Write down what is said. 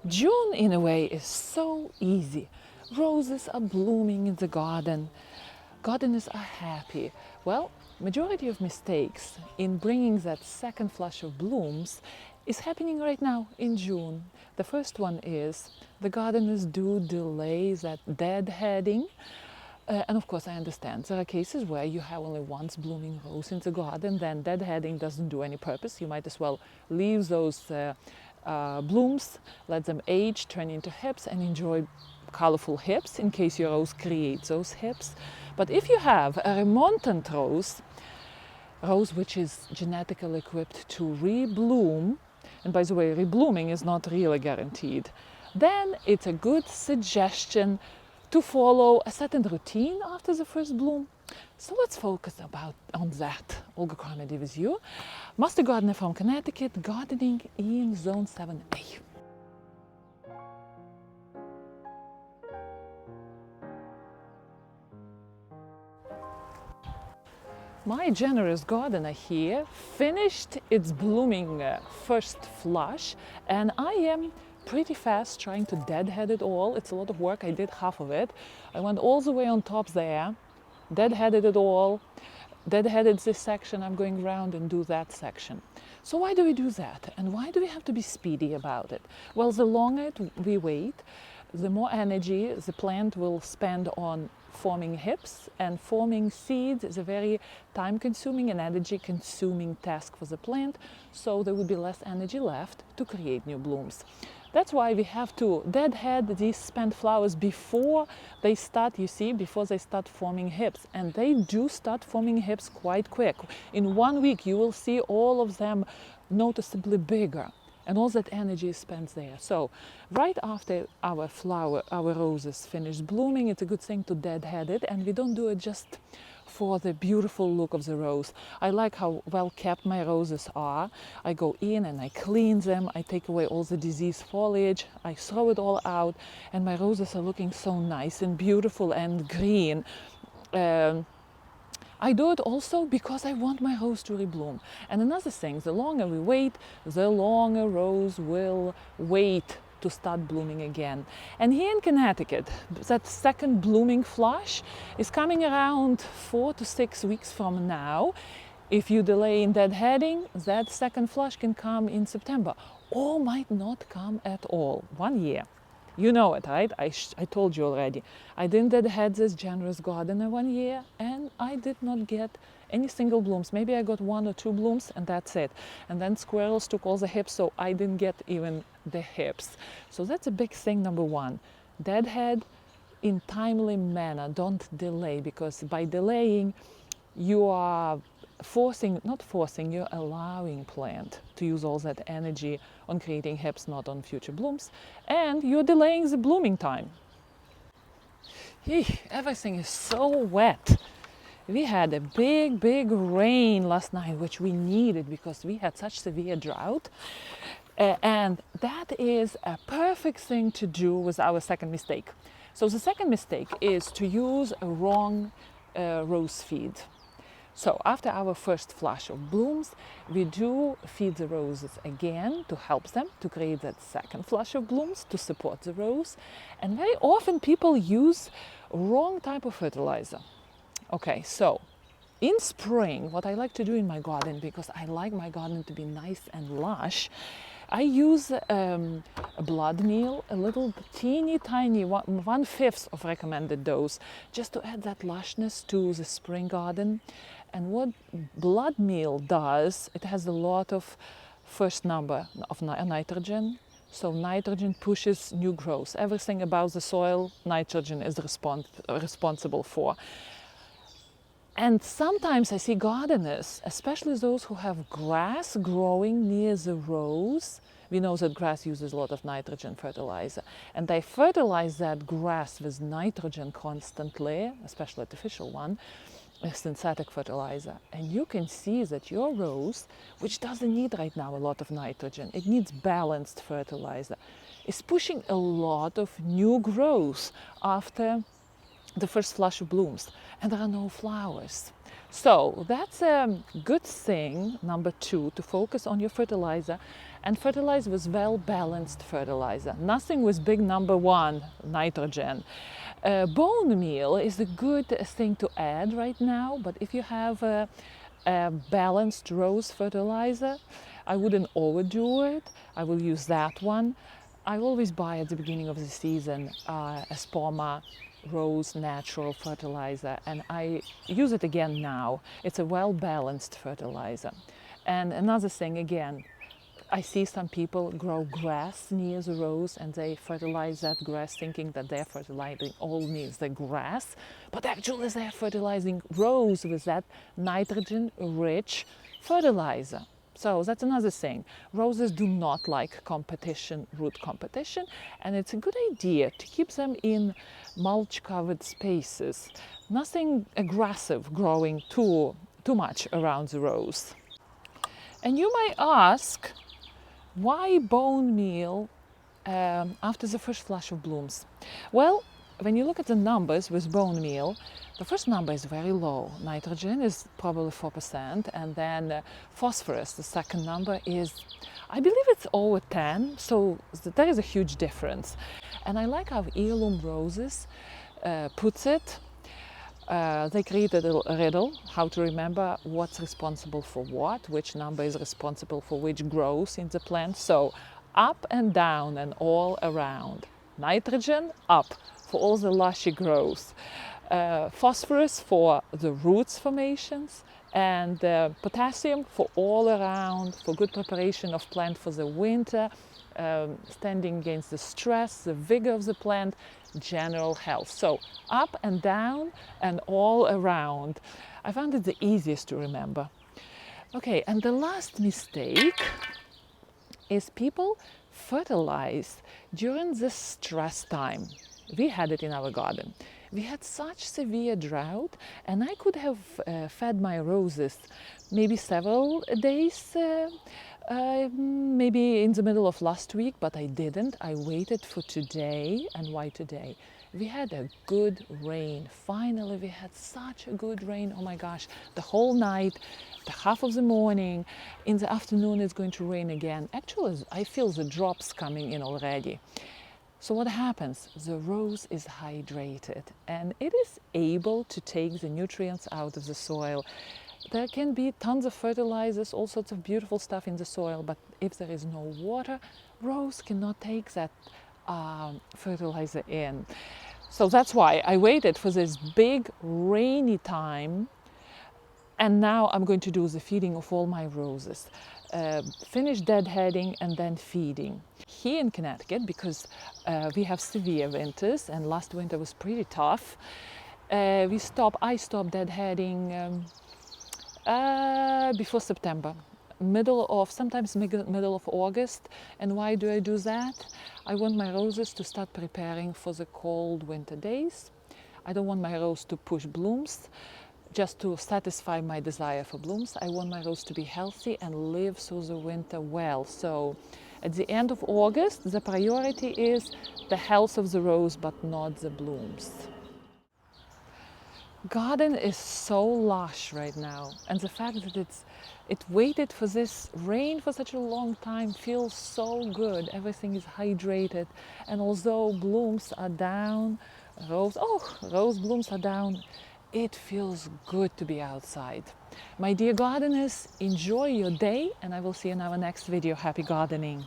June, in a way, is so easy. Roses are blooming in the garden. Gardeners are happy. Well, majority of mistakes in bringing that second flush of blooms is happening right now in June. The first one is the gardeners do delay that deadheading. And of course, I understand there are cases where you have only once blooming rose in the garden, then deadheading doesn't do any purpose. You might as well leave those blooms, let them age, turn into hips, and enjoy colorful hips in case your rose creates those hips. But if you have a remontant rose which is genetically equipped to rebloom, and by the way, reblooming is not really guaranteed, then it's a good suggestion to follow a certain routine after the first bloom. So let's focus on that. Olga, Carmody with you, master gardener from Connecticut, gardening in Zone 7A. My generous gardener here finished its blooming first flush, and I am pretty fast trying to deadhead it all. It's a lot of work. I did half of it. I went all the way on top there, deadheaded it all, deadheaded this section. I'm going around and do that section. So why do we do that? And why do we have to be speedy about it? Well, the longer we wait, the more energy the plant will spend on forming hips, and forming seeds is a very time-consuming and energy-consuming task for the plant, so there will be less energy left to create new blooms. That's why we have to deadhead these spent flowers before they start, you see, before they start forming hips. And they do start forming hips quite quick. In 1 week, you will see all of them noticeably bigger. And all that energy is spent there. So right after our roses finish blooming, it's a good thing to deadhead it, and we don't do it just for the beautiful look of the rose. I like how well kept my roses are. I go in and I clean them, I take away all the diseased foliage, I throw it all out, and my roses are looking so nice and beautiful and green. I do it also because I want my rose to rebloom. And another thing, the longer we wait, the longer rose will wait to start blooming again. And here in Connecticut, that second blooming flush is coming around 4 to 6 weeks from now. If you delay in deadheading, that second flush can come in September, or might not come at all. 1 year. You know it, right? I told you already. I didn't deadhead this generous gardener 1 year, and I did not get any single blooms. Maybe I got 1 or 2 blooms, and that's it. And then squirrels took all the hips, so I didn't get even the hips. So that's a big thing, number one. Deadhead in timely manner. Don't delay, because by delaying, you are you're allowing plant to use all that energy on creating hips, not on future blooms, and you're delaying the blooming time. Everything is so wet. We had a big rain last night, which we needed because we had such severe drought. And that is a perfect thing to do with our second mistake. So the second mistake is to use a wrong rose feed. So after our first flush of blooms, we do feed the roses again to help them to create that second flush of blooms to support the rose. And very often people use wrong type of fertilizer. Okay, so in spring, what I like to do in my garden, because I like my garden to be nice and lush, I use a blood meal, a little teeny tiny, 1/5 of recommended dose, just to add that lushness to the spring garden. And what blood meal does, it has a lot of first number of nitrogen. So nitrogen pushes new growth. Everything about the soil, nitrogen is responsible for. And sometimes I see gardeners, especially those who have grass growing near the rows. We know that grass uses a lot of nitrogen fertilizer, and they fertilize that grass with nitrogen constantly, especially artificial one, a synthetic fertilizer. And you can see that your rose, which doesn't need right now a lot of nitrogen, it needs balanced fertilizer, is pushing a lot of new growth after the first flush of blooms, and there are no flowers. So that's a good thing, number 2, to focus on your fertilizer and fertilize with well-balanced fertilizer. Nothing with big number 1 nitrogen. Bone meal is a good thing to add right now, but if you have a balanced rose fertilizer, I wouldn't overdo it. I will use that one. I always buy at the beginning of the season a Spoma rose natural fertilizer, and I use it again now. It's a well-balanced fertilizer. And another thing, again, I see some people grow grass near the rose and they fertilize that grass thinking that they're fertilizing all needs the grass, but actually they're fertilizing rose with that nitrogen-rich fertilizer. So that's another thing. Roses do not like competition, root competition, and it's a good idea to keep them in mulch-covered spaces. Nothing aggressive growing too much around the rose. And you may ask, why bone meal after the first flush of blooms? Well, when you look at the numbers with bone meal, the first number is very low. Nitrogen is probably 4%, and then phosphorus, the second number, is, I believe it's over 10, so there is a huge difference. And I like how Heirloom Roses puts it. They created a little riddle, how to remember what's responsible for what, which number is responsible for which growth in the plant. So up and down and all around. Nitrogen, up, for all the lushy growth. Phosphorus for the roots formations, and potassium for all around, for good preparation of plant for the winter, standing against the stress, the vigor of the plant, general health. So up and down and all around. I found it the easiest to remember. Okay, and the last mistake is people fertilize during the stress time. We had it in our garden. We had such severe drought, and I could have fed my roses maybe several days, maybe in the middle of last week, but I didn't. I waited for today. And why today? We had a good rain. Finally, we had such a good rain. Oh my gosh, the whole night, the half of the morning. In the afternoon, it's going to rain again. Actually, I feel the drops coming in already. So what happens? The rose is hydrated and it is able to take the nutrients out of the soil. There can be tons of fertilizers, all sorts of beautiful stuff in the soil, but if there is no water, rose cannot take that fertilizer in. So that's why I waited for this big rainy time, and now I'm going to do the feeding of all my roses. Finish deadheading and then feeding. Here in Connecticut, because we have severe winters, and last winter was pretty tough, I stopped deadheading before September, sometimes middle of August. And why do I do that? I want my roses to start preparing for the cold winter days. I don't want my rose to push blooms. Just to satisfy my desire for blooms, I want my rose to be healthy and live through the winter well. So at the end of August, the priority is the health of the rose, but not the blooms. Garden is so lush right now, and the fact that it waited for this rain for such a long time feels so good. Everything is hydrated, and although blooms are down, rose blooms are down, it feels good to be outside. My dear gardeners, enjoy your day, and I will see you in our next video. Happy gardening!